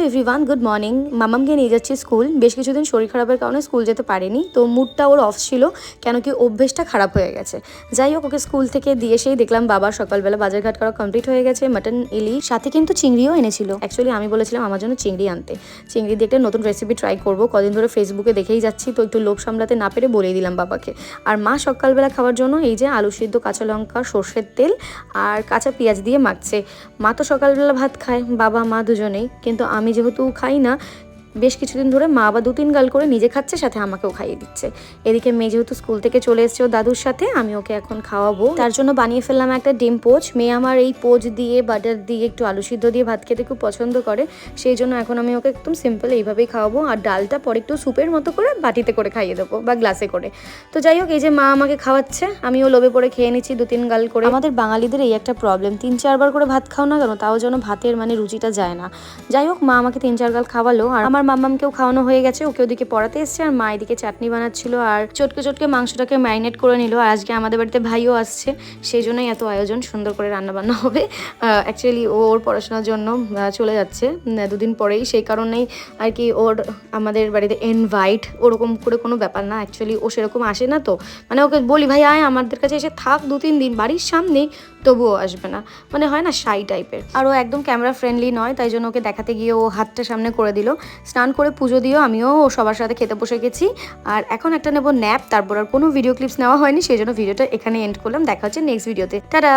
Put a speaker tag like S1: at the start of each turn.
S1: Everyone, good morning. মামামকে নিয়ে যাচ্ছি স্কুল। বেশ কিছুদিন শরীর খারাপের কারণে স্কুল যেতে পারেনি, তো মুডটা ওর অফ ছিল, কেন কি অভ্যেসটা খারাপ হয়ে গেছে। যাই হোক, ওকে স্কুল থেকে দিয়ে এসেই দেখলাম বাবার সকালবেলা বাজারঘাট করা কমপ্লিট হয়ে গেছে। মাটন, ইলিশ, সাথে কিন্তু চিংড়িও এনেছিল। অ্যাকচুয়ালি আমি বলেছিলাম আমার জন্য চিংড়ি আনতে। চিংড়ি দিয়ে একটা নতুন রেসিপি ট্রাই করবো, কদিন ধরে ফেসবুকে দেখেই যাচ্ছি, তো একটু লোভ সামলাতে না পেরে বলেই দিলাম বাবাকে। আর মা সকালবেলা খাওয়ার জন্য এই যে আলু সিদ্ধ, কাঁচা লঙ্কা, সর্ষের তেল আর কাঁচা পেঁয়াজ দিয়ে মাখছে। মা তো সকালবেলা ভাত খায়, বাবা মা দুজনেই, কিন্তু আমি যেহেতু খাই না, বেশ কিছুদিন ধরে মা আবার 2-3 গাল করে নিজে খাচ্ছে, সাথে আমাকেও খাইয়ে দিচ্ছে। এদিকে মেয়ে যেহেতু স্কুল থেকে চলে এসছে ও দাদুর সাথে, আমি ওকে এখন খাওয়াবো। তার জন্য বানিয়ে ফেললাম একটা ডিম পোচ। মেয়ে আমার এই পোচ দিয়ে, বাটার দিয়ে, একটু আলু সিদ্ধ দিয়ে ভাত খেতে খুব পছন্দ করে, সেই জন্য এখন আমি ওকে একদম সিম্পল এইভাবেই খাওয়াবো। আর ডালটা পরে একটু স্যুপের মতো করে বাটিতে করে খাইয়ে দেবো বা গ্লাসে করে। তো যাই হোক, এই যে মা আমাকে খাওয়াচ্ছে, আমিও লোভে পড়ে খেয়ে নিচ্ছি 2-3 গাল করে। আমাদের বাঙালিদের এই একটা প্রবলেম, 3-4 বার করে ভাত খাও না কেন, তাও যেন ভাতের মানে রুচিটা যায় না। যাই হোক, মা আমাকে 3-4 গাল খাওয়ালো। আর আমার মাম্মামকেও খাওয়ানো হয়ে গেছে, ওকে ওদিকে পড়াতে এসছে, আর মা এদিকে চাটনি বানাচ্ছিল আর চটকে চটকে মাংসটাকে ম্যারিনেট করে নিল। আর আজকে আমাদের বাড়িতে ভাইও আসছে, সেই জন্যই এত আয়োজন, সুন্দর করে রান্নাবান্না হবে। অ্যাকচুয়ালি ওর পড়াশোনার জন্য চলে যাচ্ছে 2 দিন পরেই, সেই কারণেই আর কি ওর আমাদের বাড়িতে ইনভাইট ওরকম করে কোনো ব্যাপার না। অ্যাকচুয়ালি ও সেরকম আসে না, তো মানে ওকে বলি ভাই আয় আমাদের কাছে এসে থাক 2-3 দিন, বাড়ির সামনেই, তবুও আসবে না, মানে হয় না শাই টাইপের। আর ও একদম ক্যামেরা ফ্রেন্ডলি নয়, তাই জন্য ওকে দেখাতে গিয়ে ও হাতটা সামনে করে দিল। স্নান করে পুজো দিয়েও আমিও সবার সাথে খেতে বসে গেছি। আর এখন একটা নেব ন্যাপ, তারপর আর কোনো ভিডিও ক্লিপস নেওয়া হয়নি, সেই জন্য ভিডিওটা এখানে এন্ড করলাম। দেখা হচ্ছে নেক্সট ভিডিওতে। টাটা।